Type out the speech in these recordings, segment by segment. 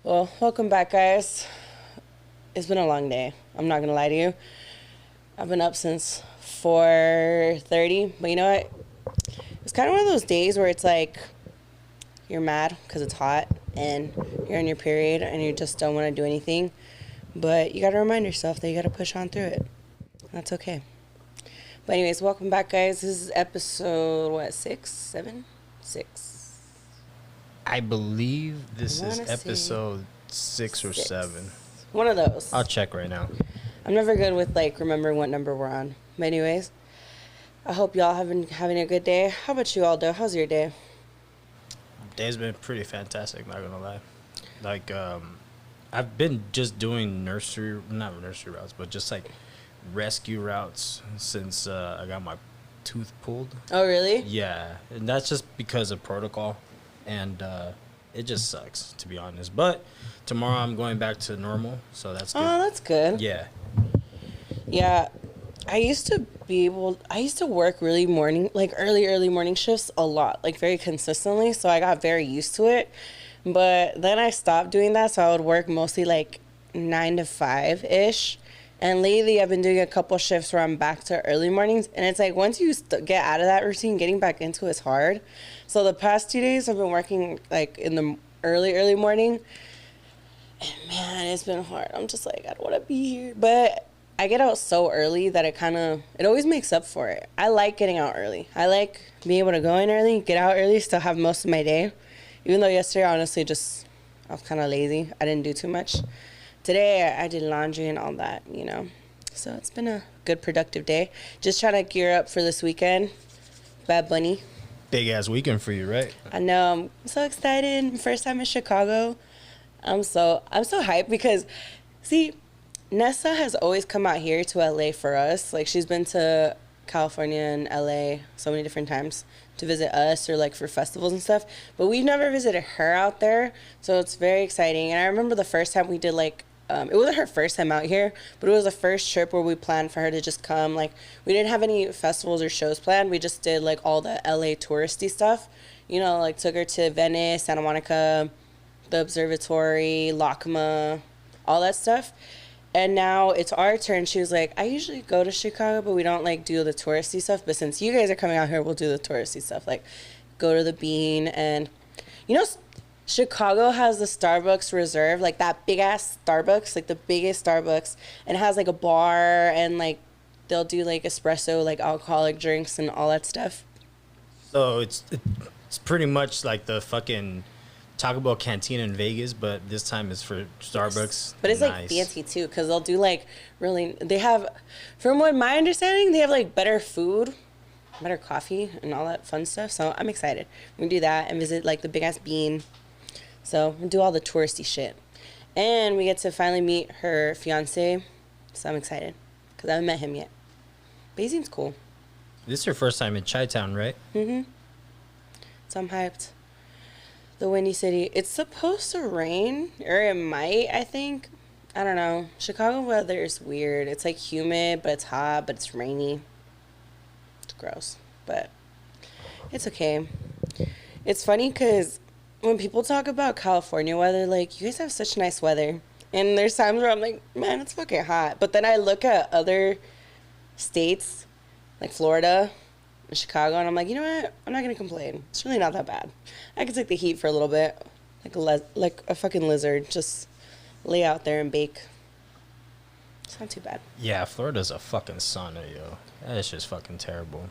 Well, welcome back, guys. It's been a long day. I'm not gonna lie to you. I've been up since 4:30, but you know what? It's kind of one of those days where it's like you're mad because it's hot and you're on your period and you just don't want to do anything. But you gotta remind yourself that you gotta push on through it. That's okay. But anyways, welcome back, guys. This is episode what, 6, 7, 6. I believe this I is wanna say episode 6 or 7. One of those. I'll check right now. I'm never good with like remembering what number we're on. But anyways, I hope y'all have been having a good day. How about you, Aldo? How's your day? Day's been pretty fantastic, not gonna lie. Like, I've been just doing not nursery routes, but just like rescue routes since I got my tooth pulled. Oh, really? Yeah, and that's just because of protocol, and it just sucks, to be honest. But tomorrow I'm going back to normal, so that's good. Oh, that's good. Yeah. Yeah. I used to work really morning, like early morning shifts a lot, like very consistently. So I got very used to it. But then I stopped doing that. So I would work mostly like 9 to 5-ish. And lately I've been doing a couple shifts where I'm back to early mornings. And it's like once you get out of that routine, getting back into it's hard. So the past 2 days I've been working like in the early morning. And man, it's been hard. I'm just like, I don't want to be here. But I get out so early that it always makes up for it. I like getting out early. I like being able to go in early, get out early, still have most of my day. Even though yesterday, honestly, I was kind of lazy. I didn't do too much. Today, I did laundry and all that, you know. So it's been a good, productive day. Just trying to gear up for this weekend. Bad Bunny. Big ass weekend for you, right? I know. I'm so excited. First time in Chicago. I'm so hyped because, see, Nessa has always come out here to LA for us. Like, she's been to California and LA so many different times to visit us or like for festivals and stuff. But we've never visited her out there. So it's very exciting. And I remember the first time we did like, it wasn't her first time out here, but it was the first trip where we planned for her to just come. Like, we didn't have any festivals or shows planned. We just did like all the LA touristy stuff. You know, like took her to Venice, Santa Monica, the observatory, LACMA, all that stuff. And now it's our turn. She was like, I usually go to Chicago, but we don't like do the touristy stuff. But since you guys are coming out here, we'll do the touristy stuff. Like go to the Bean. And, you know, Chicago has the Starbucks Reserve, like that big ass Starbucks, like the biggest Starbucks. And it has like a bar and like they'll do like espresso, like alcoholic drinks and all that stuff. So it's pretty much like the fucking Taco Bell Cantina in Vegas, but this time it's for Starbucks. But it's like fancy too, because they'll do like they have, from what my understanding, they have like better food, better coffee, and all that fun stuff. So I'm excited. We're gonna do that and visit like the big ass Bean. So we'll do all the touristy shit. And we get to finally meet her fiance. So I'm excited, because I haven't met him yet. But he seems cool. This is your first time in Chi-Town, right? Mm-hmm. So I'm hyped. The Windy City. It's supposed to rain, or it might, I think. I don't know. Chicago weather is weird. It's like humid, but it's hot, but it's rainy. It's gross, but it's okay. It's funny because when people talk about California weather, like, you guys have such nice weather. And there's times where I'm like, man, it's fucking hot. But then I look at other states, like Florida, in Chicago, and I'm like, you know what? I'm not gonna complain. It's really not that bad. I could take the heat for a little bit, like a fucking lizard. Just lay out there and bake. It's not too bad. Yeah, Florida's a fucking sauna, yo. That's just fucking terrible.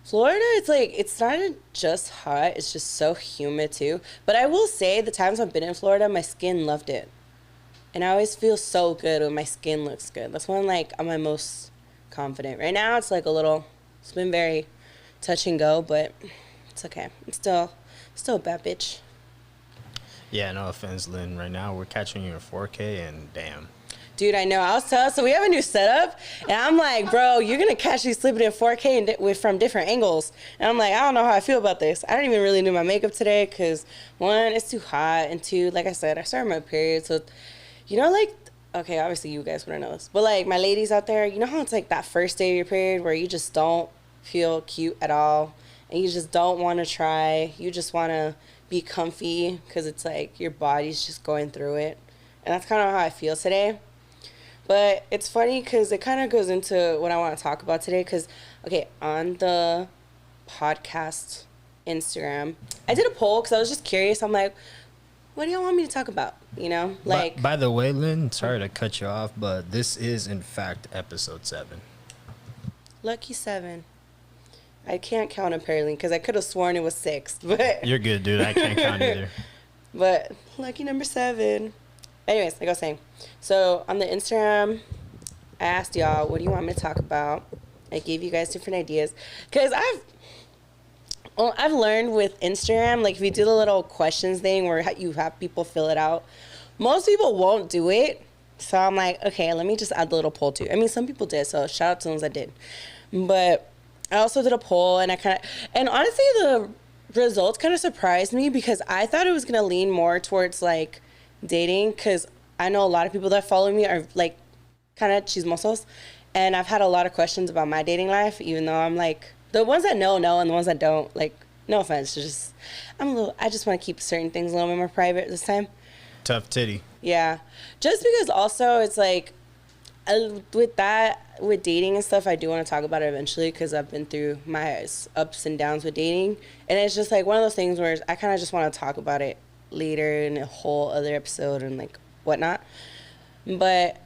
Florida, it's like, it's not just hot. It's just so humid too. But I will say, the times I've been in Florida, my skin loved it, and I always feel so good when my skin looks good. That's when like I'm my most confident. Right now, it's like a little. It's been very touch and go, but it's okay. I'm still a bad bitch. Yeah, no offense, Lynn. Right now, we're catching you in 4K, and damn. Dude, I know. I was telling, so we have a new setup, and I'm like, bro, you're going to catch me slipping in 4K from different angles. And I'm like, I don't know how I feel about this. I didn't even really do my makeup today because, one, it's too hot, and two, like I said, I started my period. So, you know, like, okay, obviously you guys wouldn't know this, but like my ladies out there, you know how it's like that first day of your period where you just don't feel cute at all, and you just don't want to try. You just want to be comfy because it's like your body's just going through it. And that's kind of how I feel today. But it's funny because it kind of goes into what I want to talk about today. Because, okay, on the podcast Instagram, I did a poll because I was just curious. I'm like, what do y'all want me to talk about? You know, like. By the way, Lynn, sorry to cut you off, but this is in fact episode 7. Lucky 7. I can't count apparently because I could have sworn it was 6. But you're good, dude. I can't count either. But lucky number 7. Anyways, like I was saying, so on the Instagram, I asked y'all, what do you want me to talk about? I gave you guys different ideas because I've learned with Instagram, like if you do the little questions thing where you have people fill it out, most people won't do it. So I'm like, okay, let me just add the little poll too. I mean, some people did, so shout out to the ones that did. But I also did a poll, and and honestly, the results kind of surprised me because I thought it was gonna lean more towards like dating, because I know a lot of people that follow me are like kind of chismosos, and I've had a lot of questions about my dating life, even though I'm like, the ones that know, and the ones that don't, like, no offense, just, I just want to keep certain things a little bit more private this time. Tough titty. Yeah. Just because also it's like, with dating and stuff, I do want to talk about it eventually because I've been through my ups and downs with dating. And it's just like one of those things where I kind of just want to talk about it later in a whole other episode and like whatnot. But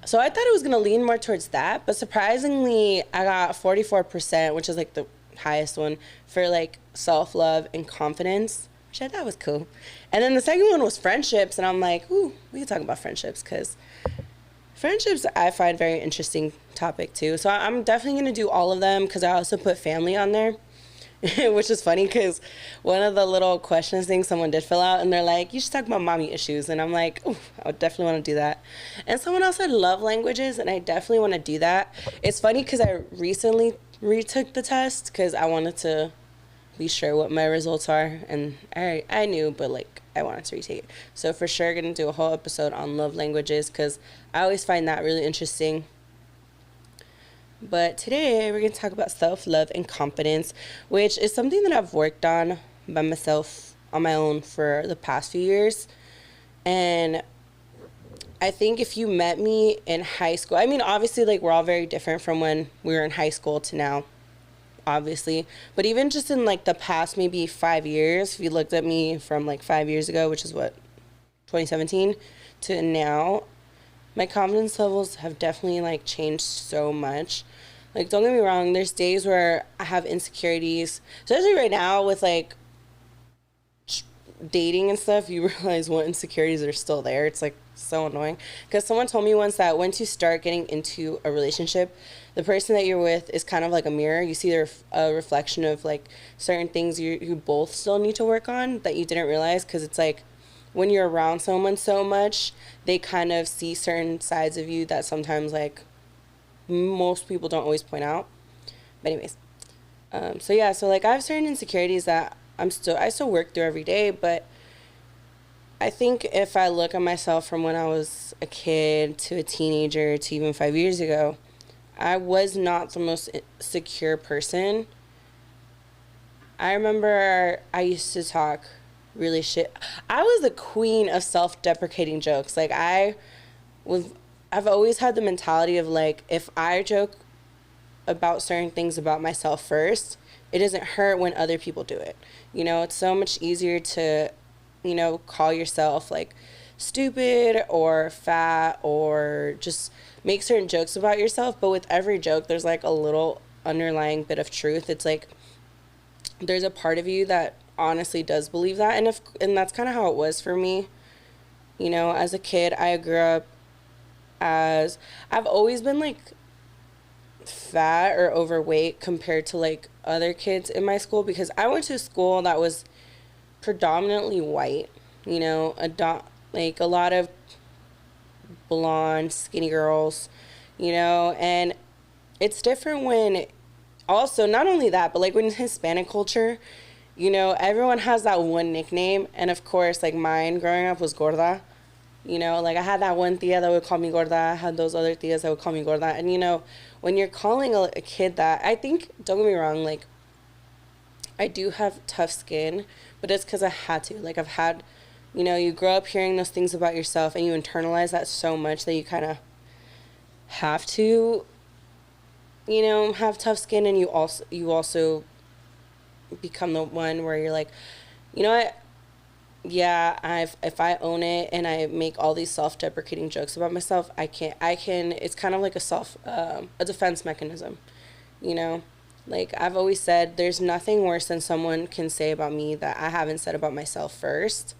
so I thought it was going to lean more towards that. But surprisingly, I got 44%, which is like the highest one, for like self-love and confidence, which I thought was cool. And then the second one was friendships. And I'm like, ooh, we can talk about friendships because friendships I find very interesting topic too. So I'm definitely going to do all of them because I also put family on there, which is funny because one of the little questions things someone did fill out and they're like, you should talk about mommy issues. And I'm like, oh, I would definitely want to do that. And someone else said love languages, and I definitely want to do that. It's funny because I recently retook the test because I wanted to be sure what my results are, and I knew, but like I wanted to retake it. So for sure gonna do a whole episode on love languages because I always find that really interesting. But today we're gonna talk about self-love and confidence, which is something that I've worked on by myself on my own for the past few years. And I think if you met me in high school, I mean obviously like we're all very different from when we were in high school to now, obviously, but even just in like the past maybe 5 years, if you looked at me from like 5 years ago, which is what, 2017, to now, my confidence levels have definitely like changed so much. Like, don't get me wrong, there's days where I have insecurities, especially right now with like dating and stuff. You realize what insecurities are still there. It's like so annoying because someone told me once that once you start getting into a relationship, the person that you're with is kind of like a mirror. You see a reflection of like certain things you both still need to work on that you didn't realize, because it's like when you're around someone so much, they kind of see certain sides of you that sometimes like most people don't always point out. But anyways, so like I have certain insecurities that I still work through every day, but I think if I look at myself from when I was a kid to a teenager to even 5 years ago, I was not the most secure person. I remember I used to talk really shit. I was the queen of self-deprecating jokes. Like I've always had the mentality of like, if I joke about certain things about myself first, it doesn't hurt when other people do it. You know, it's so much easier to, you know, call yourself like stupid or fat or just make certain jokes about yourself. But with every joke, there's like a little underlying bit of truth. It's like there's a part of you that honestly does believe that. And that's kind of how it was for me. You know, as a kid, I grew up as, I've always been like fat or overweight compared to like other kids in my school, because I went to a school that was predominantly white, you know, like a lot of blonde skinny girls, you know. And it's different when also not only that, but like when Hispanic culture, you know, everyone has that one nickname. And of course, like mine growing up was gorda. You know, like I had that one tia that would call me gorda. I had those other tias that would call me gorda. And, you know, when you're calling a kid that, I think, don't get me wrong, like I do have tough skin, but it's because I had to. Like, I've had, you grow up hearing those things about yourself and you internalize that so much that you kind of have to, have tough skin, and you also become the one where you're like, you know what? Yeah, if I own it and I make all these self-deprecating jokes about myself, I can it's kind of like a defense mechanism, you know? Like I've always said, there's nothing worse than someone can say about me that I haven't said about myself first.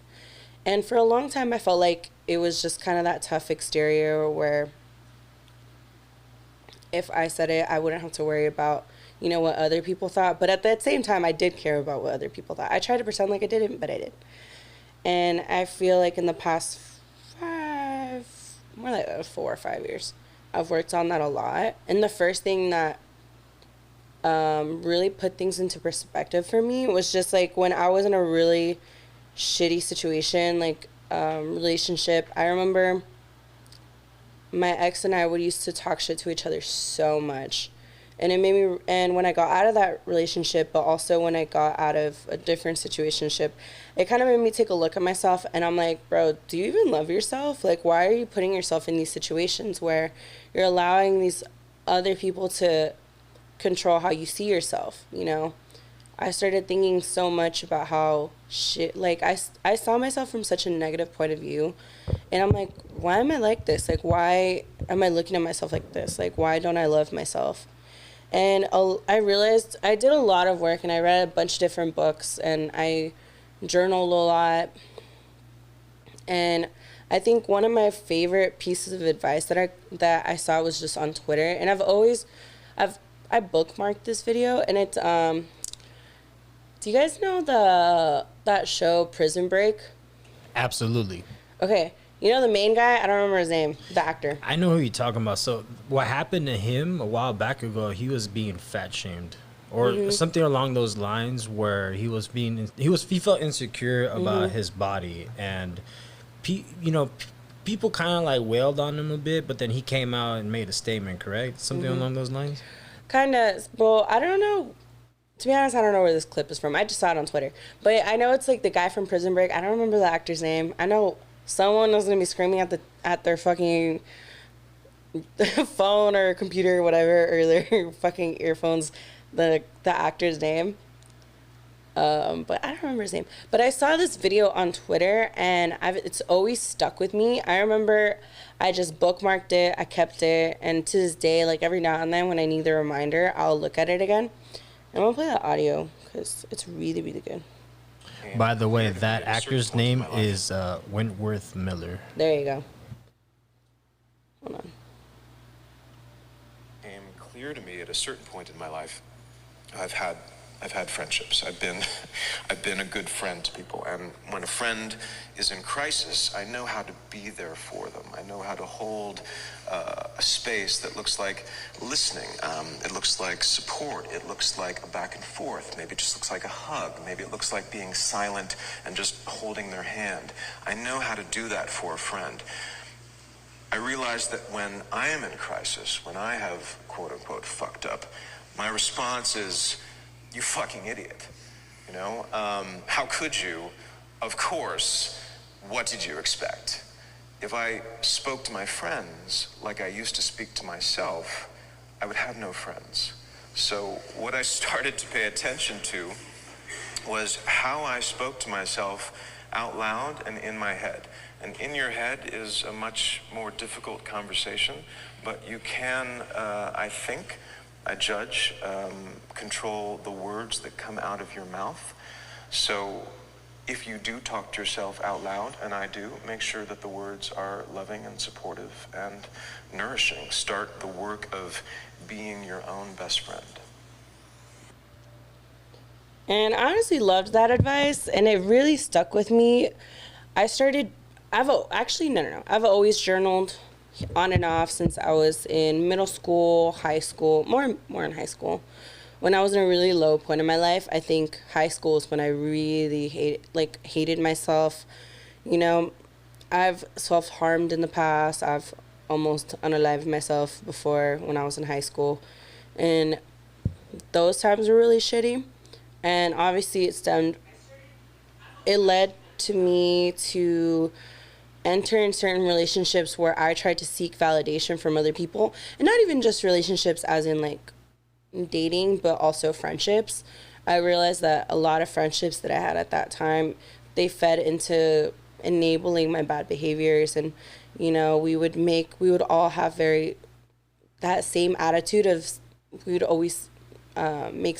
And for a long time I felt like it was just kind of that tough exterior where if I said it, I wouldn't have to worry about, what other people thought. But at that same time, I did care about what other people thought. I tried to pretend like I didn't, but I did. And I feel like in the past more like 4 or 5 years, I've worked on that a lot. And the first thing that really put things into perspective for me was just like when I was in a really shitty situation, like relationship. I remember my ex and I would used to talk shit to each other so much. And it made me, and when I got out of that relationship, but also when I got out of a different situationship, it kind of made me take a look at myself. And I'm like, bro, do you even love yourself? Like, why are you putting yourself in these situations where you're allowing these other people to control how you see yourself, I started thinking so much about how I saw myself from such a negative point of view. And I'm like, why am I like this? Like, why am I looking at myself like this? Like, why don't I love myself? And I realized I did a lot of work and I read a bunch of different books and I journaled a lot. And I think one of my favorite pieces of advice that I saw was just on Twitter. And I bookmarked this video, and it's do you guys know that show Prison Break? Absolutely. Okay. You know the main guy? I don't remember his name. The actor. I know who you're talking about. So what happened to him a while back ago, he was being fat shamed or something along those lines where he felt insecure about his body, and people kind of like wailed on him a bit, but then he came out and made a statement, correct? Something along those lines? Kind of. Well, I don't know. To be honest, I don't know where this clip is from. I just saw it on Twitter. But I know it's like the guy from Prison Break. I don't remember the actor's name. I know someone was going to be screaming at their fucking phone or computer or whatever, or their fucking earphones, the actor's name. But I don't remember his name. But I saw this video on Twitter, and it's always stuck with me. I remember I just bookmarked it, I kept it, and to this day, like every now and then when I need the reminder, I'll look at it again. And I'm going to play that audio because it's really, really good. By the way, that actor's name is Wentworth Miller. There you go. Hold on. It became clear to me at a certain point in my life, I've had friendships. I've been a good friend to people, and when a friend is in crisis, I know how to be there for them. I know how to hold a space that looks like listening. It looks like support. It looks like a back and forth. Maybe it just looks like a hug. Maybe it looks like being silent and just holding their hand. I know how to do that for a friend. I realize that when I am in crisis, when I have quote unquote fucked up, my response is, "You fucking idiot." How could you? Of course. What did you expect? If I spoke to my friends like I used to speak to myself, I would have no friends. So what I started to pay attention to was how I spoke to myself out loud and in my head. And in your head is a much more difficult conversation, but you can, I judge, control the words that come out of your mouth. So if you do talk to yourself out loud, and I do, make sure that the words are loving and supportive and nourishing. Start the work of being your own best friend. And I honestly loved that advice, and it really stuck with me. I've always journaled on and off since I was in middle school, high school, more in high school. When I was in a really low point in my life, I think high school is when I really hated myself. I've self-harmed in the past. I've almost unalived myself before when I was in high school. And those times were really shitty. And obviously it led to me to enter in certain relationships where I tried to seek validation from other people. And not even just relationships as in like dating, but also friendships. I realized that a lot of friendships that I had at that time, they fed into enabling my bad behaviors. And, you know, we would all have that same attitude of, we would always make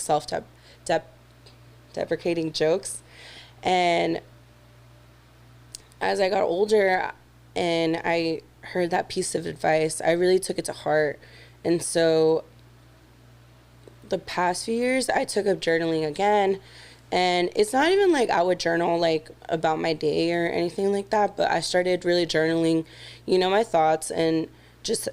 deprecating jokes. And as I got older and I heard that piece of advice, I really took it to heart. And so the past few years, I took up journaling again. And it's not even like I would journal like about my day or anything like that, but I started really journaling, you know, my thoughts and just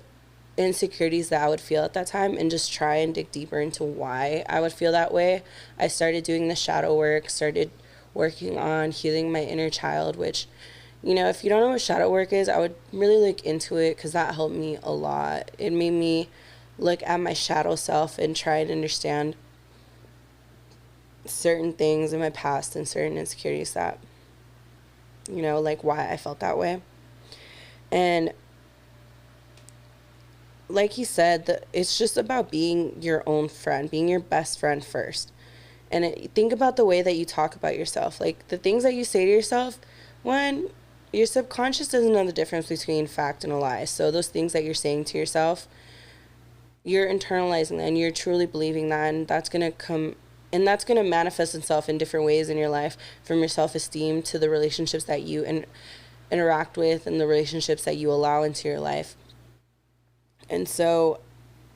insecurities that I would feel at that time, and just try and dig deeper into why I would feel that way. I started doing the shadow work, started working on healing my inner child, which, you know, if you don't know what shadow work is, I would really look into it because that helped me a lot. It made me look at my shadow self and try and understand certain things in my past and certain insecurities that, you know, like why I felt that way. And like he said, it's just about being your own friend, being your best friend first. And think about the way that you talk about yourself, like the things that you say to yourself when your subconscious doesn't know the difference between fact and a lie. So those things that you're saying to yourself, you're internalizing that and you're truly believing that, and that's going to manifest itself in different ways in your life, from your self-esteem to the relationships that you interact with and the relationships that you allow into your life. And so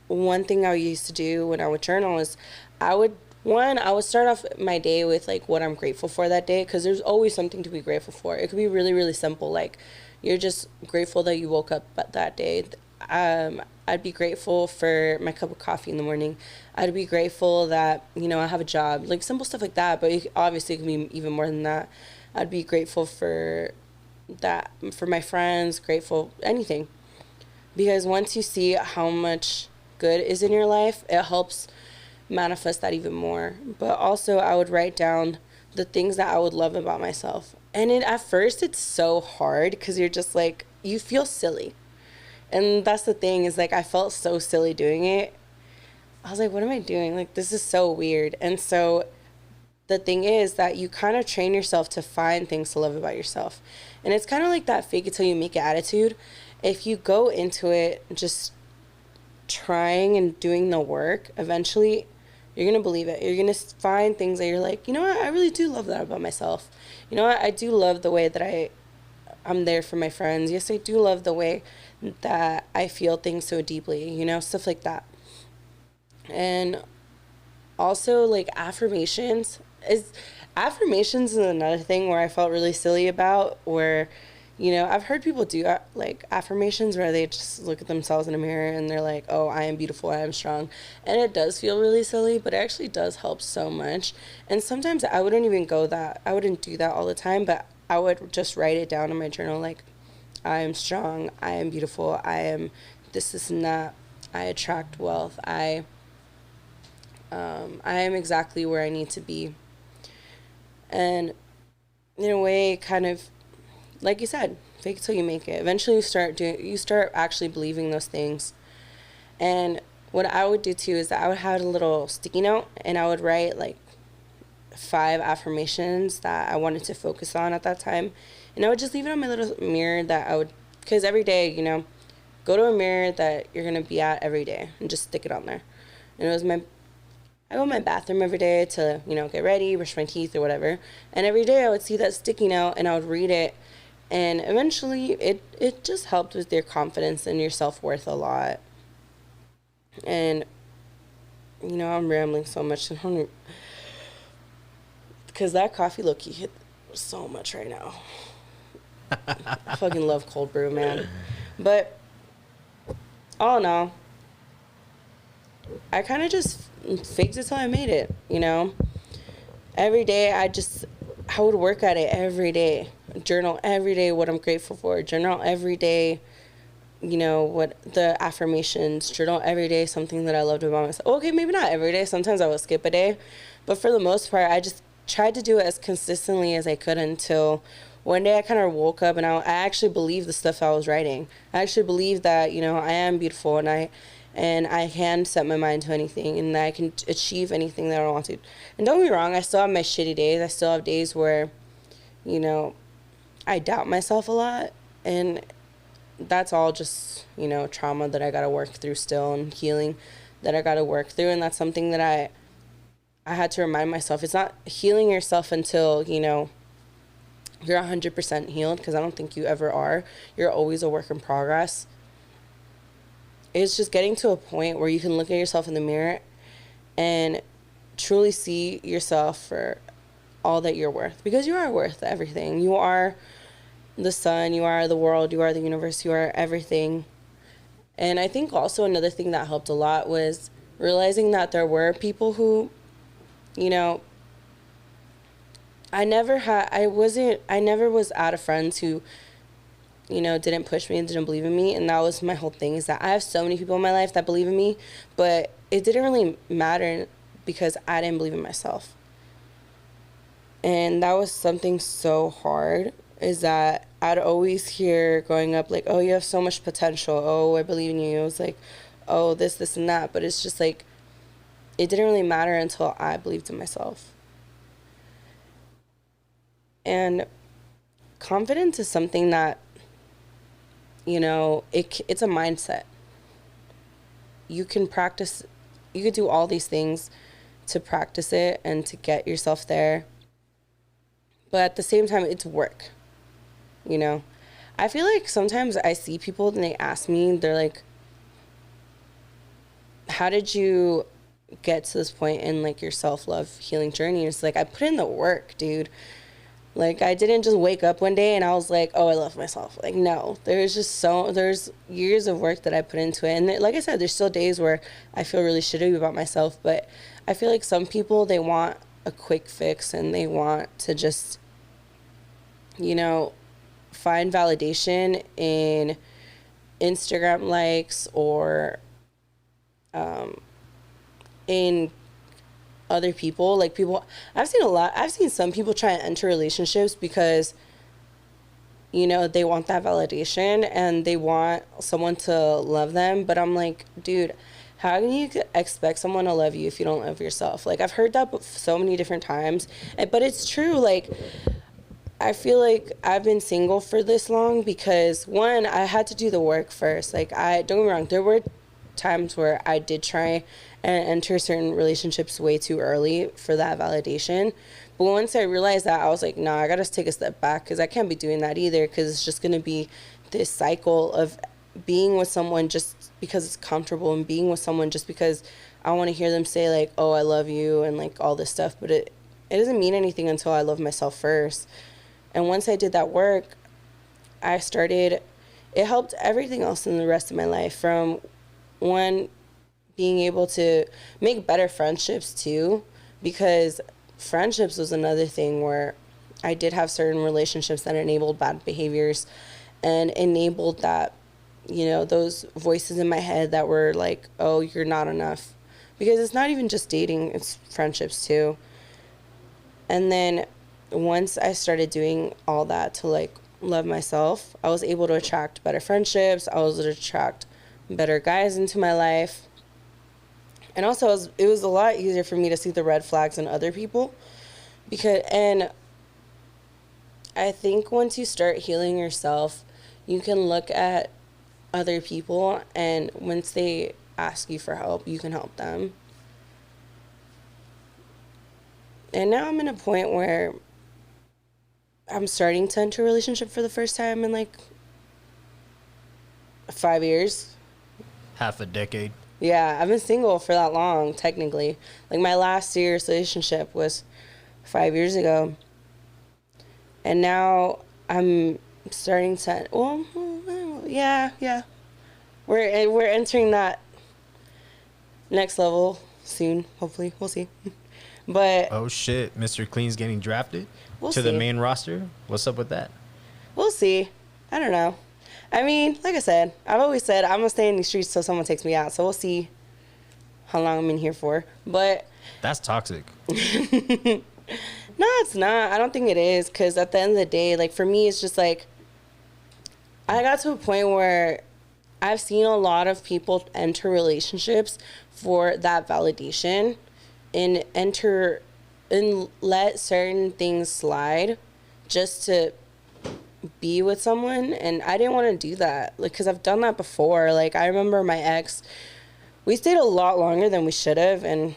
one thing I used to do when I would journal is I would start off my day with like what I'm grateful for that day, because there's always something to be grateful for. It could be really, really simple. Like you're just grateful that you woke up that day. I'd be grateful for my cup of coffee in the morning. I'd be grateful that, you know, I have a job, like simple stuff like that. But obviously it can be even more than that. I'd be grateful for that, for my friends, grateful, anything. Because once you see how much good is in your life, it helps manifest that even more. But also I would write down the things that I would love about myself. And at first it's so hard because you're just like, you feel silly. And that's the thing, is like I felt so silly doing it. I was like, what am I doing? Like, this is so weird. And so the thing is that you kind of train yourself to find things to love about yourself. And it's kind of like that fake it till you make it attitude. If you go into it just trying and doing the work, eventually you're going to believe it. You're going to find things that you're like, you know what, I really do love that about myself. You know what, I do love the way that I'm there for my friends. Yes, I do love the way that I feel things so deeply, you know, stuff like that. And also like affirmations is another thing where I felt really silly about, where, you know, I've heard people do like affirmations where they just look at themselves in a mirror and they're like, oh, I am beautiful, I am strong. And it does feel really silly, but it actually does help so much. And sometimes I wouldn't do that all the time, but I would just write it down in my journal, like, I am strong, I am beautiful, I am this and that, I attract wealth, I am exactly where I need to be. And in a way, kind of, like you said, fake it till you make it. Eventually you start actually believing those things. And what I would do too is that I would have a little sticky note and I would write like 5 affirmations that I wanted to focus on at that time. And I would just leave it on my little mirror because every day, you know, go to a mirror that you're going to be at every day and just stick it on there. And I go in my bathroom every day to, you know, get ready, brush my teeth or whatever. And every day I would see that sticky note and I would read it. And eventually it just helped with your confidence and your self-worth a lot. And, you know, I'm rambling so much. Because that coffee low-key hit so much right now. I fucking love cold brew, man. But all in all, I kind of just faked it till I made it, you know? Every day I would work at it every day. Journal every day what I'm grateful for. Journal every day you know, what the affirmations, journal every day, something that I loved about myself. Okay, maybe not every day. Sometimes I would skip a day. But for the most part, I just tried to do it as consistently as I could until one day I kind of woke up and I actually believed the stuff I was writing. I actually believed that, you know, I am beautiful and I can set my mind to anything and that I can achieve anything that I want to. And don't get me wrong, I still have my shitty days. I still have days where, you know, I doubt myself a lot. And that's all just, you know, trauma that I got to work through still and healing that I got to work through. And that's something that I had to remind myself. It's not healing yourself until, you know, you're 100% healed, because I don't think you ever are. You're always a work in progress. It's just getting to a point where you can look at yourself in the mirror and truly see yourself for all that you're worth, because you are worth everything. You are the sun, you are the world, you are the universe, you are everything. And I think also another thing that helped a lot was realizing that there were people who, you know, I never was out of friends who, you know, didn't push me and didn't believe in me. And that was my whole thing, is that I have so many people in my life that believe in me, but it didn't really matter because I didn't believe in myself. And that was something so hard, is that I'd always hear growing up, like, oh, you have so much potential. Oh, I believe in you. It was like, oh, this, and that. But it's just like, it didn't really matter until I believed in myself. And confidence is something that, you know, it's a mindset. You can practice, you could do all these things to practice it and to get yourself there. But at the same time, it's work, you know. I feel like sometimes I see people and they ask me, they're like, how did you get to this point in, like, your self-love healing journey? It's like, I put in the work, dude. Like, I didn't just wake up one day and I was like, oh, I love myself. Like, no, there's years of work that I put into it. And like I said, there's still days where I feel really shitty about myself. But I feel like some people, they want a quick fix and they want to just, you know, find validation in Instagram likes or in other people. Like, people, I've seen some people try and enter relationships because, you know, they want that validation and they want someone to love them. But I'm like, dude, how can you expect someone to love you if you don't love yourself? Like, I've heard that so many different times, but it's true. Like, I feel like I've been single for this long because, one, I had to do the work first. Like, don't get me wrong, there were times where I did try and enter certain relationships way too early for that validation. But once I realized that, I was like, nah, I gotta take a step back, because I can't be doing that either, because it's just gonna be this cycle of being with someone just because it's comfortable and being with someone just because I want to hear them say, like, oh, I love you and, like, all this stuff. But it doesn't mean anything until I love myself first. And once I did that work, it helped everything else in the rest of my life, from one, being able to make better friendships too, because friendships was another thing where I did have certain relationships that enabled bad behaviors and enabled that, you know, those voices in my head that were like, oh, you're not enough. Because it's not even just dating, it's friendships too. And then once I started doing all that to, like, love myself, I was able to attract better friendships. I was able to attract better guys into my life. And also, it was a lot easier for me to see the red flags in other people. And I think once you start healing yourself, you can look at other people, and once they ask you for help, you can help them. And now I'm in a point where I'm starting to enter a relationship for the first time in, like, 5 years. Half a decade. Yeah, I've been single for that long, technically. Like, my last serious relationship was 5 years ago. And now I'm starting to, well, yeah. We're entering that next level soon, hopefully. We'll see. But oh shit, Mr. Clean's getting drafted we'll to see. the main roster. What's up with that? We'll see. I don't know. I mean, like I said, I've always said I'm gonna stay in these streets till someone takes me out. So we'll see how long I'm in here for. But That's toxic. no, it's not. I don't think it is, because at the end of the day, like, for me, it's just like I got to a point where I've seen a lot of people enter relationships for that validation and let certain things slide just to be with someone. And I didn't want to do that, like, because I've done that before. Like, I remember my ex, we stayed a lot longer than we should have, and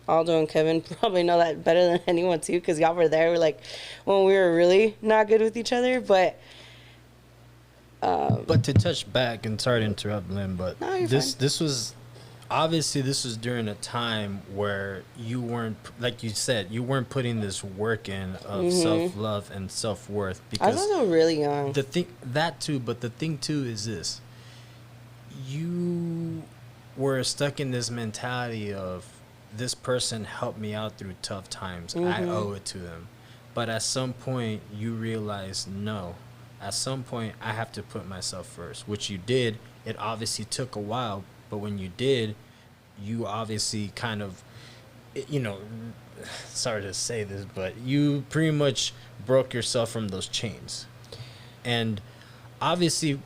Aldo and Kevin probably know that better than anyone too, because y'all were there, like, when we were really not good with each other. But to touch back, and sorry to interrupt, Lynn, but No, you're this was obviously this was during a time where you weren't, like you said, you weren't putting this work in of self-love and self-worth, I was because also really young. the thing that too, but the thing too is this: you were stuck in this mentality of, this person helped me out through tough times, I owe it to them. But at some point you realize, no, at some point I have to put myself first, which you did. It obviously took a while, but when you did, you obviously kind of, you know, sorry to say this, but you pretty much broke yourself from those chains. And obviously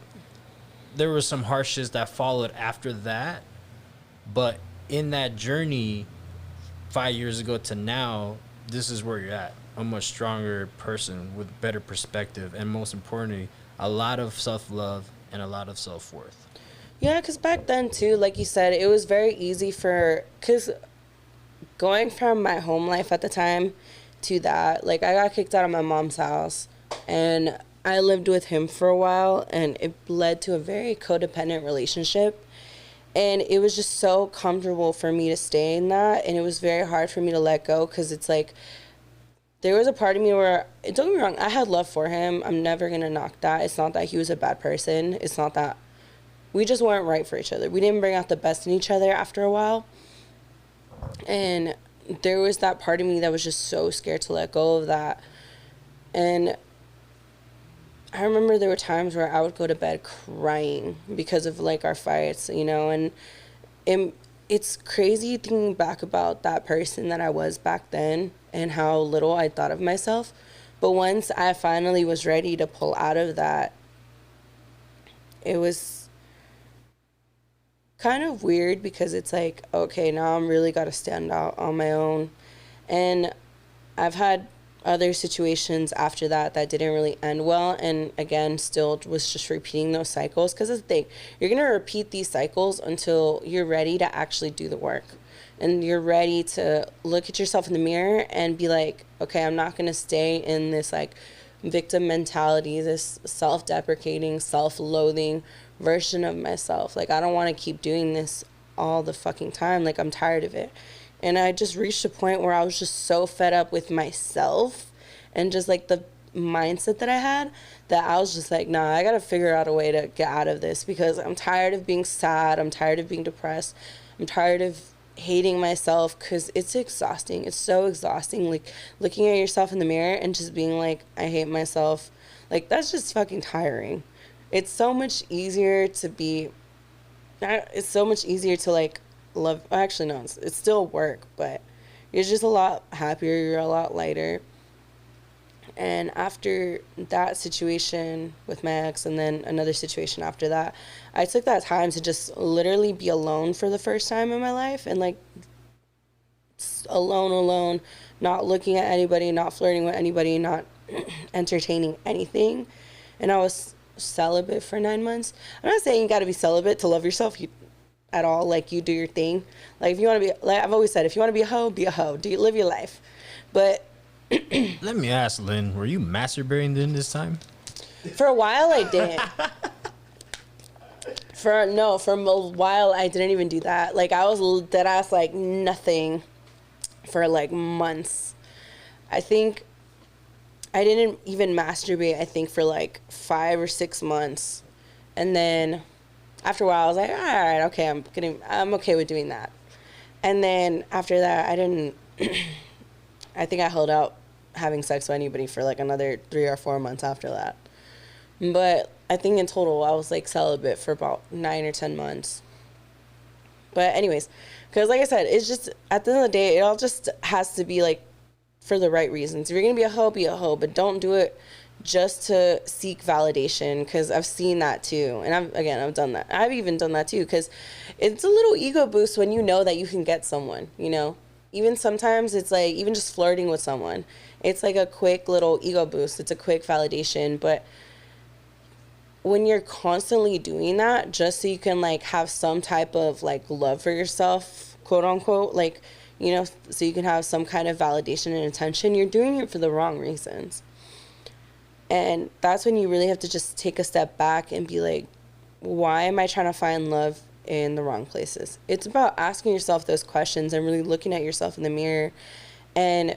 there were some hardships that followed after that, but in that journey 5 years ago to now, this is where you're at, a much stronger person with better perspective, and most importantly, a lot of self-love and a lot of self-worth. Yeah, because back then too, like you said, it was very easy because going from my home life at the time to that, like, I got kicked out of my mom's house, and I lived with him for a while, and it led to a very codependent relationship. And it was just so comfortable for me to stay in that, and it was very hard for me to let go, because it's like, there was a part of me where, don't get me wrong, I had love for him. I'm never going to knock that. It's not that he was a bad person. It's not that. We just weren't right for each other. We didn't bring out the best in each other after a while. And there was that part of me that was just so scared to let go of that. And I remember there were times where I would go to bed crying because of, like, our fights, you know, and it's crazy thinking back about that person that I was back then and how little I thought of myself. But once I finally was ready to pull out of that, it was kind of weird, because it's like, okay, now I'm really got to stand out on my own. And I've had other situations after that didn't really end well, and again, still was just repeating those cycles, because that's the thing, you're going to repeat these cycles until you're ready to actually do the work, and you're ready to look at yourself in the mirror and be like, okay, I'm not going to stay in this, like, victim mentality, this self-deprecating, self-loathing version of myself. Like, I don't want to keep doing this all the fucking time. Like, I'm tired of it. And I just reached a point where I was just so fed up with myself and just, like, the mindset that I had, that I was just like, nah, I got to figure out a way to get out of this, because I'm tired of being sad. I'm tired of being depressed. I'm tired of hating myself, because it's exhausting. It's so exhausting. Like, looking at yourself in the mirror and just being like, I hate myself. Like, that's just fucking tiring. It's so much easier to like, love. Actually, no, it's still work, but you're just a lot happier. You're a lot lighter. And after that situation with my ex, and then another situation after that, I took that time to just literally be alone for the first time in my life, and, like, alone, not looking at anybody, not flirting with anybody, not entertaining anything. And I was celibate for 9 months. I'm not saying you got to be celibate to love yourself at all. Like, you do your thing. Like, if you want to be, like I've always said, if you want to be a hoe, be a hoe. Live your life. But Let me ask, Lynn, were you masturbating during this time? for a while I did. For a while I didn't even do that. Like, I was dead ass, like, nothing for, like, months. I think I didn't even masturbate, I think, for, like, 5 or 6 months. And then after a while I was like, all right, okay, I'm okay with doing that. And then after that, I didn't I think I held out having sex with anybody for, like, another 3 or 4 months after that. But I think in total I was like celibate for about 9 or 10 months. But anyways, because like I said, it's just at the end of the day, it all just has to be like for the right reasons. If you're gonna be a hoe, but don't do it just to seek validation, because I've seen that too. And I've done that. I've even done that too, because it's a little ego boost when you know that you can get someone, you know? Even sometimes it's like, even just flirting with someone, it's like a quick little ego boost. It's a quick validation. But when you're constantly doing that just so you can like have some type of like love for yourself, quote unquote, like, you know, so you can have some kind of validation and attention, you're doing it for the wrong reasons. And that's when you really have to just take a step back and be like, why am I trying to find love in the wrong places? It's about asking yourself those questions and really looking at yourself in the mirror and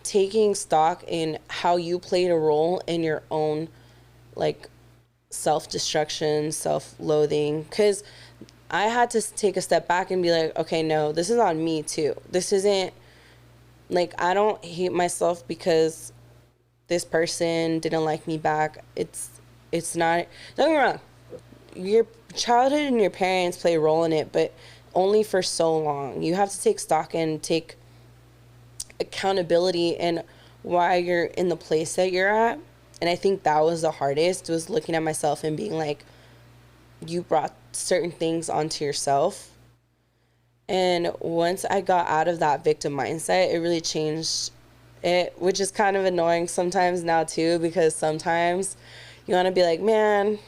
taking stock in how you played a role in your own like self-destruction, self-loathing. Because I had to take a step back and be like, okay, no, this is on me too. This isn't like, I don't hate myself because this person didn't like me back. It's not, don't get me wrong, your childhood and your parents play a role in it, but only for so long. You have to take stock and take accountability in why you're in the place that you're at. And I think that was the hardest, was looking at myself and being like, you brought certain things onto yourself. And once I got out of that victim mindset, it really changed it, which is kind of annoying sometimes now too, because sometimes you want to be like, man,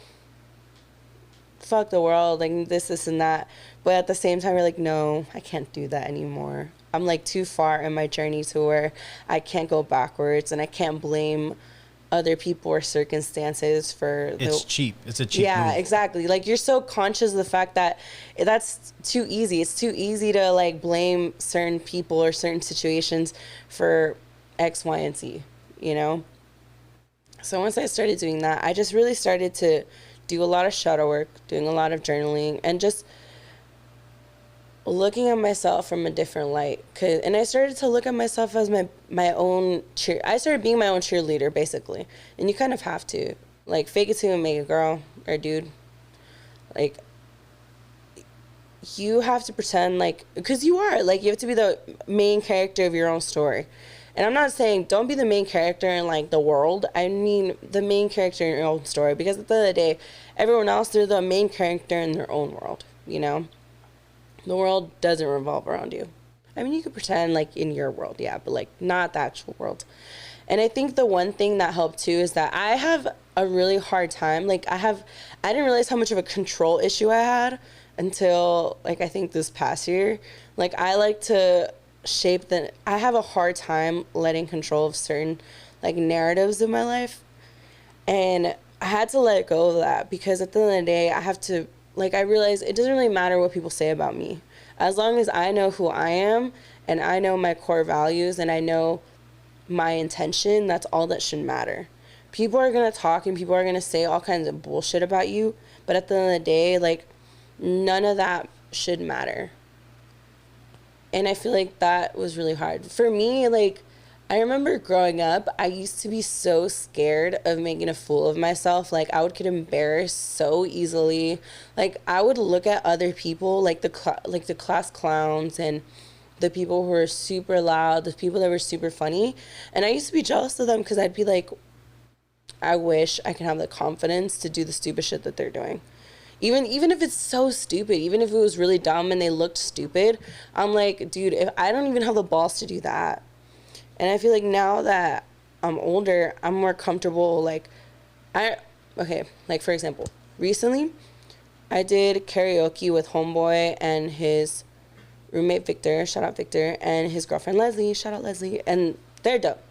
fuck the world, like this and that. But at the same time, you're like, no, I can't do that anymore. I'm like too far in my journey to where I can't go backwards, and I can't blame other people or circumstances for it's cheap. It's a cheap move. Exactly. Like, you're so conscious of the fact that that's too easy. It's too easy to like blame certain people or certain situations for X, Y, and Z, you know? So once I started doing that, I just really started to do a lot of shadow work, doing a lot of journaling, and just looking at myself from a different light. And I started to look at myself as my own I started being my own cheerleader, basically. And you kind of have to. Like, fake it till you make it, girl or dude. Like, you have to pretend like, because you are. Like, you have to be the main character of your own story. And I'm not saying don't be the main character in, like, the world. I mean the main character in your own story. Because at the end of the day, everyone else, they're the main character in their own world, you know? The world doesn't revolve around you. I mean, you could pretend like in your world, yeah, but like not the actual world. And I think the one thing that helped too is that I have a really hard time. Like, I didn't realize how much of a control issue I had until like I think this past year. Like, I like to I have a hard time letting control of certain like narratives in my life. And I had to let go of that, because at the end of the day, I have to, like, I realize it doesn't really matter what people say about me. As long as I know who I am and I know my core values and I know my intention, that's all that should matter. People are going to talk and people are going to say all kinds of bullshit about you, but at the end of the day, like, none of that should matter. And I feel like that was really hard. For me, like, I remember growing up, I used to be so scared of making a fool of myself. Like, I would get embarrassed so easily. Like, I would look at other people, like the class clowns and the people who were super loud, the people that were super funny. And I used to be jealous of them, because I'd be like, I wish I could have the confidence to do the stupid shit that they're doing. Even if it's so stupid, even if it was really dumb and they looked stupid, I'm like, dude, if I don't even have the balls to do that. And I feel like now that I'm older, I'm more comfortable. Like, like, for example, recently I did karaoke with Homeboy and his roommate Victor, shout out Victor, and his girlfriend Leslie, shout out Leslie, and they're dope.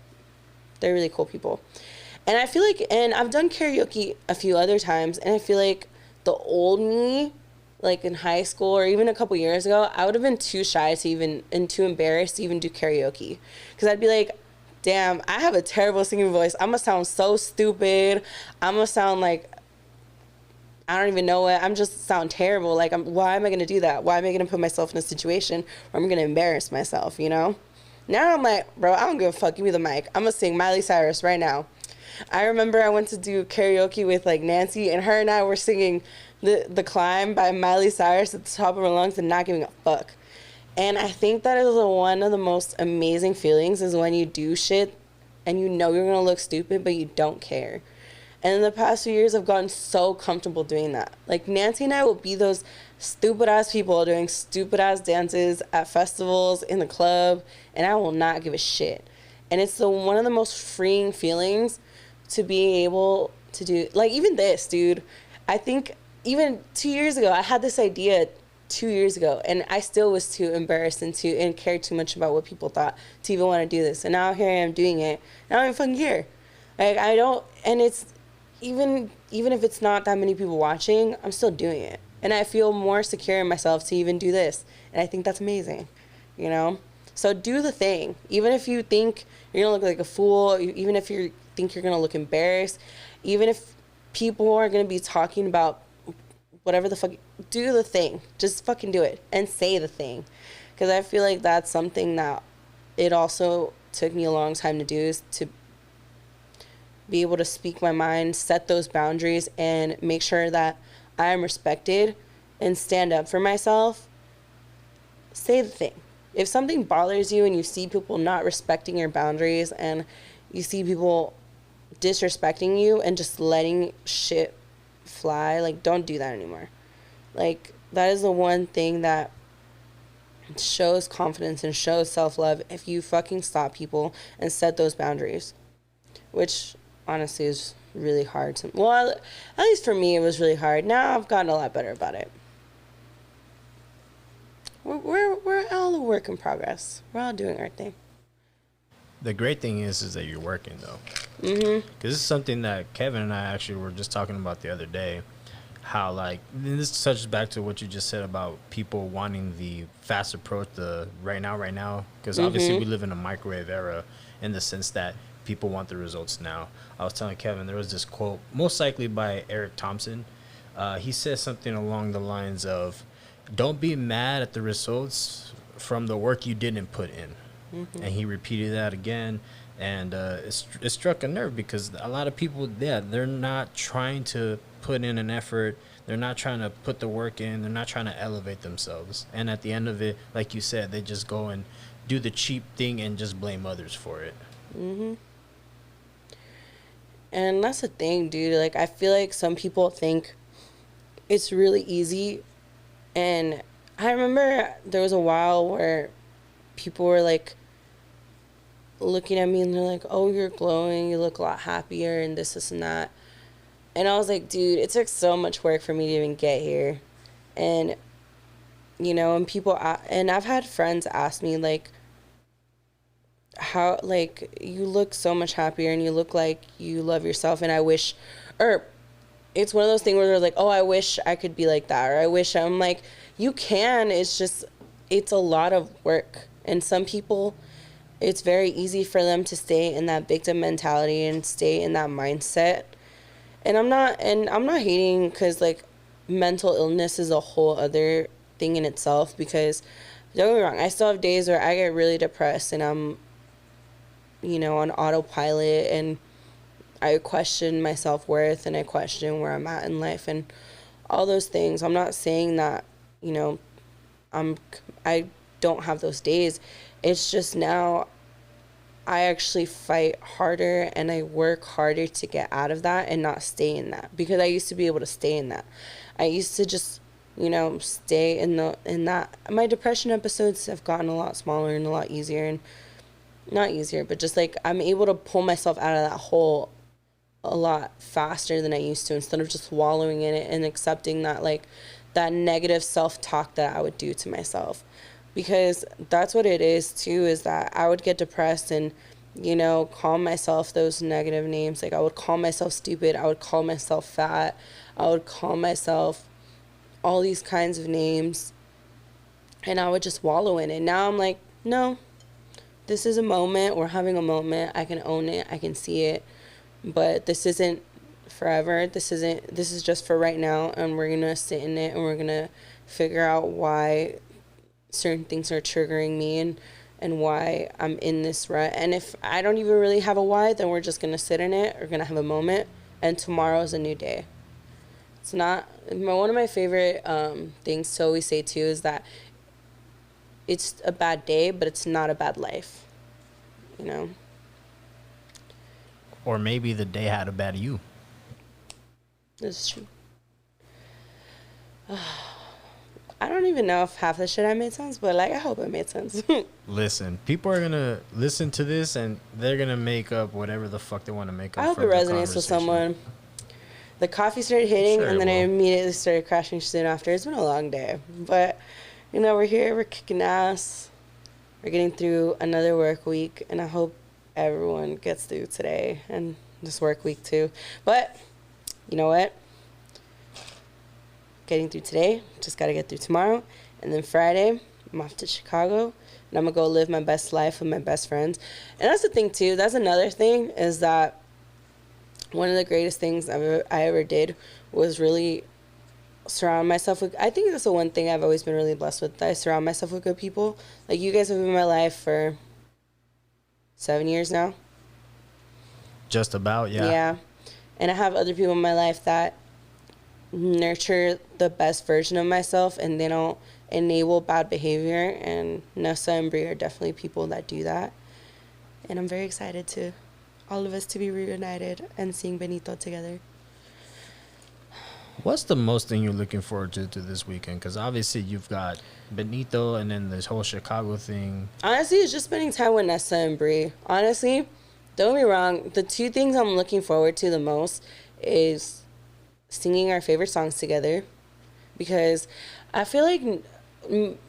They're really cool people. And I feel like, and I've done karaoke a few other times, and I feel like the old me, like in high school or even a couple years ago, I would have been too shy to even, and too embarrassed to even do karaoke. Because I'd be like, damn, I have a terrible singing voice. I'm going to sound so stupid. I'm going to sound like, I don't even know it. I'm just sound terrible. Like, why am I going to do that? Why am I going to put myself in a situation where I'm going to embarrass myself, you know? Now I'm like, bro, I don't give a fuck. Give me the mic. I'm going to sing Miley Cyrus right now. I remember I went to do karaoke with like Nancy, and her and I were singing the Climb by Miley Cyrus at the top of our lungs and not giving a fuck. And I think that is one of the most amazing feelings is when you do shit and you know you're gonna look stupid, but you don't care. And in the past few years, I've gotten so comfortable doing that. Like, Nancy and I will be those stupid-ass people doing stupid-ass dances at festivals, in the club, and I will not give a shit. And it's one of the most freeing feelings to be able to do. Like, even this, dude. I think even 2 years ago, I had this idea 2 years ago, and I still was too embarrassed and cared too much about what people thought to even want to do this. And now here I am doing it, and I don't even fucking care. Like, I don't, and it's, even if it's not that many people watching, I'm still doing it. And I feel more secure in myself to even do this. And I think that's amazing, you know? So do the thing. Even if you think you're going to look like a fool, even if you think you're going to look embarrassed, even if people are going to be talking about whatever the fuck, do the thing. Just fucking do it and say the thing. Because I feel like that's something that it also took me a long time to do, is to be able to speak my mind, set those boundaries, and make sure that I am respected and stand up for myself. Say the thing. If something bothers you and you see people not respecting your boundaries and you see people disrespecting you and just letting shit fly, like, don't do that anymore. Like, that is the one thing that shows confidence and shows self-love, if you fucking stop people and set those boundaries, which honestly is really hard to, well, at least for me it was really hard. Now I've gotten a lot better about it. We're all a work in progress. We're all doing our thing. The great thing is that you're working, though. Because this is something that Kevin and I actually were just talking about the other day. How, like, and this touches back to what you just said about people wanting the fast approach, the right now. Because obviously we live in a microwave era in the sense that people want the results now. I was telling Kevin, there was this quote, most likely by Eric Thompson. He says something along the lines of, don't be mad at the results from the work you didn't put in. And he repeated that again. And it struck a nerve, because a lot of people, they're not trying to put in an effort. They're not trying to put the work in. They're not trying to elevate themselves. And at the end of it, like you said, they just go and do the cheap thing and just blame others for it. And that's the thing, dude. Like, I feel like some people think it's really easy. And I remember there was a while where people were, like, looking at me and they're like, oh, you're glowing. You look a lot happier and this and that. And I was like, dude, it took so much work for me to even get here. And, you know, and people, and I've had friends ask me, like, how, like, you look so much happier and you look like you love yourself, and I wish, or it's one of those things where they're like, oh, I wish I could be like that, or I wish, I'm like, you can, it's just, it's a lot of work. And some people, it's very easy for them to stay in that victim mentality and stay in that mindset. And I'm not hating, because, like, mental illness is a whole other thing in itself, because don't get me wrong, I still have days where I get really depressed and I'm, you know, on autopilot, and I question my self-worth and I question where I'm at in life and all those things. I'm not saying that, you know, I don't have those days. It's just now I actually fight harder and I work harder to get out of that and not stay in that, because I used to be able to stay in that. I used to just, you know, stay in that. My depression episodes have gotten a lot smaller and a lot easier, and not easier, but just, like, I'm able to pull myself out of that hole a lot faster than I used to, instead of just wallowing in it and accepting that, like, that negative self-talk that I would do to myself. Because that's what it is too, is that I would get depressed and, you know, call myself those negative names. Like, I would call myself stupid, I would call myself fat, I would call myself all these kinds of names, and I would just wallow in it. Now I'm like, no, this is a moment, we're having a moment, I can own it, I can see it, but this isn't forever, this is just for right now, and we're gonna sit in it and we're gonna figure out why certain things are triggering me, and why I'm in this rut. And if I don't even really have a why, then we're just going to sit in it. We're going to have a moment, and tomorrow's a new day. It's not, one of my favorite things to always say too is that it's a bad day, but it's not a bad life, you know? Or maybe the day had a bad you. That's true. I don't even know if half the shit I made sense, but like I hope it made sense. Listen, people are gonna listen to this and they're gonna make up whatever the fuck they want to make up. I hope it from the resonates with conversation. someone. The coffee started hitting, Sure and it then I will. immediately started crashing soon after. It's been a long day, but you know, we're here, we're kicking ass, we're getting through another work week, and I hope everyone gets through today and this work week too. But you know what? Getting through today, just got to get through tomorrow, and then Friday I'm off to Chicago, and I'm gonna go live my best life with my best friends. And that's the thing too, that's another thing, is that one of the greatest things I ever did was really surround myself with, I think that's the one thing I've always been really blessed with, that I surround myself with good people. Like, you guys have been in my life for 7 years now. Just about, yeah. Yeah. And I have other people in my life that nurture the best version of myself, and they don't enable bad behavior. And Nessa and Brie are definitely people that do that. And I'm very excited to all of us to be reunited and seeing Benito together. What's the most thing you're looking forward to this weekend? Because obviously you've got Benito and then this whole Chicago thing. Honestly, it's just spending time with Nessa and Brie. Honestly, don't get me wrong, the two things I'm looking forward to the most is singing our favorite songs together, because I feel like,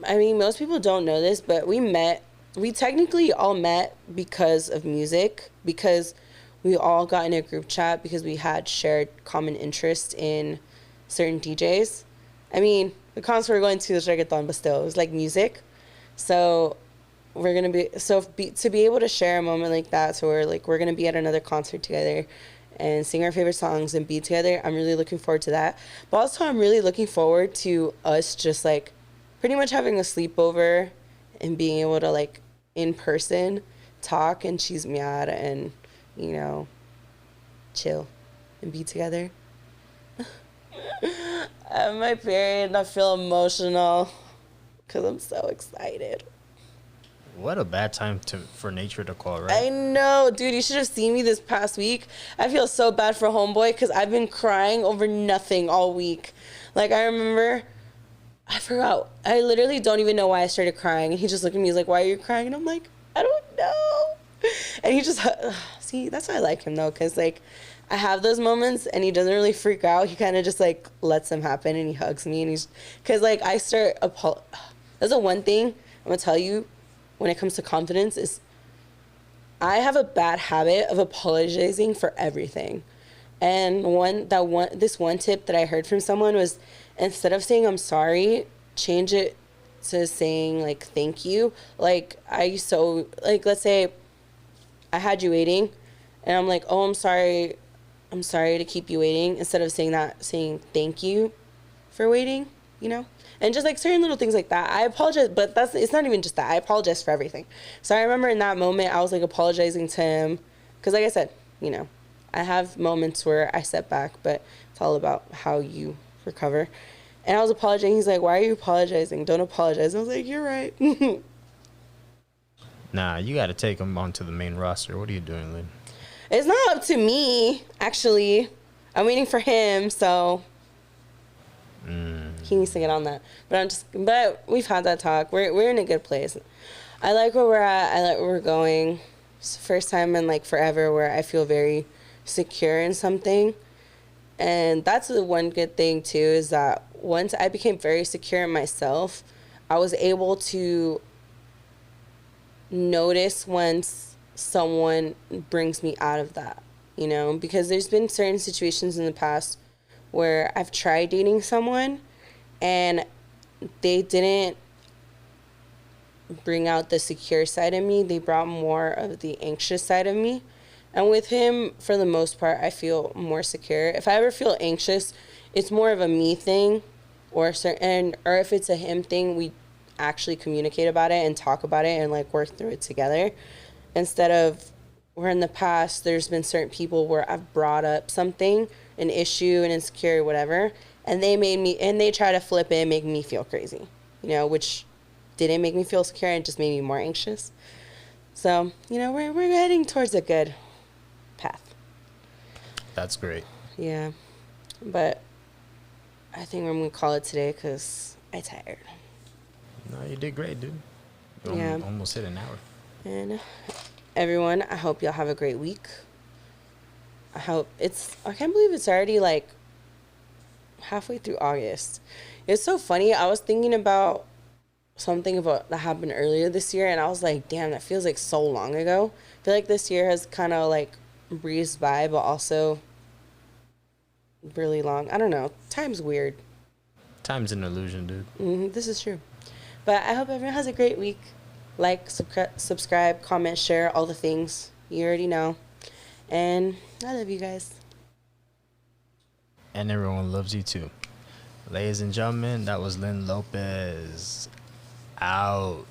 I mean, most people don't know this, but we technically all met because of music, because we all got in a group chat because we had shared common interest in certain DJs. I mean, the concert we're going to is reggaeton, but still, it was like music. So we're going to be able to share a moment like that, so we're going to be at another concert together and sing our favorite songs and be together. I'm really looking forward to that. But also, I'm really looking forward to us just like pretty much having a sleepover and being able to like in person talk and chismear and, you know, chill and be together. I have my period and I feel emotional because I'm so excited. What a bad time for nature to call, right? I know, dude. You should have seen me this past week. I feel so bad for homeboy because I've been crying over nothing all week. Like, I remember, I forgot. I literally don't even know why I started crying. And he just looked at me, he's like, "Why are you crying?" And I'm like, "I don't know." And he just, see, that's why I like him though, because like, I have those moments and he doesn't really freak out. He kind of just like lets them happen and he hugs me and he's, because like I start, that's the one thing I'm going to tell you when it comes to confidence is I have a bad habit of apologizing for everything. And this one tip that I heard from someone was, instead of saying I'm sorry, change it to saying like thank you. Like let's say I had you waiting and I'm like, "Oh, I'm sorry to keep you waiting," instead of saying that, saying thank you for waiting, you know? And just like certain little things like that. I apologize, but it's not even just that. I apologize for everything. So I remember in that moment, I was like apologizing to him. Because like I said, you know, I have moments where I step back, but it's all about how you recover. And I was apologizing. He's like, "Why are you apologizing? Don't apologize." I was like, "You're right." Nah, you got to take him onto the main roster. What are you doing, Lynn? It's not up to me, actually. I'm waiting for him, so he needs to get on that. But we've had that talk. We're in a good place. I like where we're at. I like where we're going. It's the first time in like forever where I feel very secure in something. And that's the one good thing too, is that once I became very secure in myself, I was able to notice once someone brings me out of that, you know, because there's been certain situations in the past where I've tried dating someone and they didn't bring out the secure side of me. They brought more of the anxious side of me. And with him, for the most part, I feel more secure. If I ever feel anxious, it's more of a me thing, or if it's a him thing. actually communicate about it and talk about it and like work through it together, instead of where in the past there's been certain people where I've brought up something, an issue, an insecurity, whatever, and they try to flip it and make me feel crazy, which didn't make me feel secure and just made me more anxious. So, we're heading towards a good path. That's great. Yeah. But I think we're going to call it today because I'm tired. No, you did great, dude. You Yeah. almost hit an hour. And everyone, I hope y'all have a great week. I can't believe it's already like halfway through August. It's so funny. I was thinking about something that happened earlier this year, and I was like, damn, that feels like so long ago. I feel like this year has kind of like breezed by, but also really long. I don't know. Time's weird. Time's an illusion, dude. This is true. But I hope everyone has a great week. Like, subscribe, comment, share, all the things. You already know. And I love you guys. And everyone loves you too. Ladies and gentlemen, that was Lynn Lopez. Out.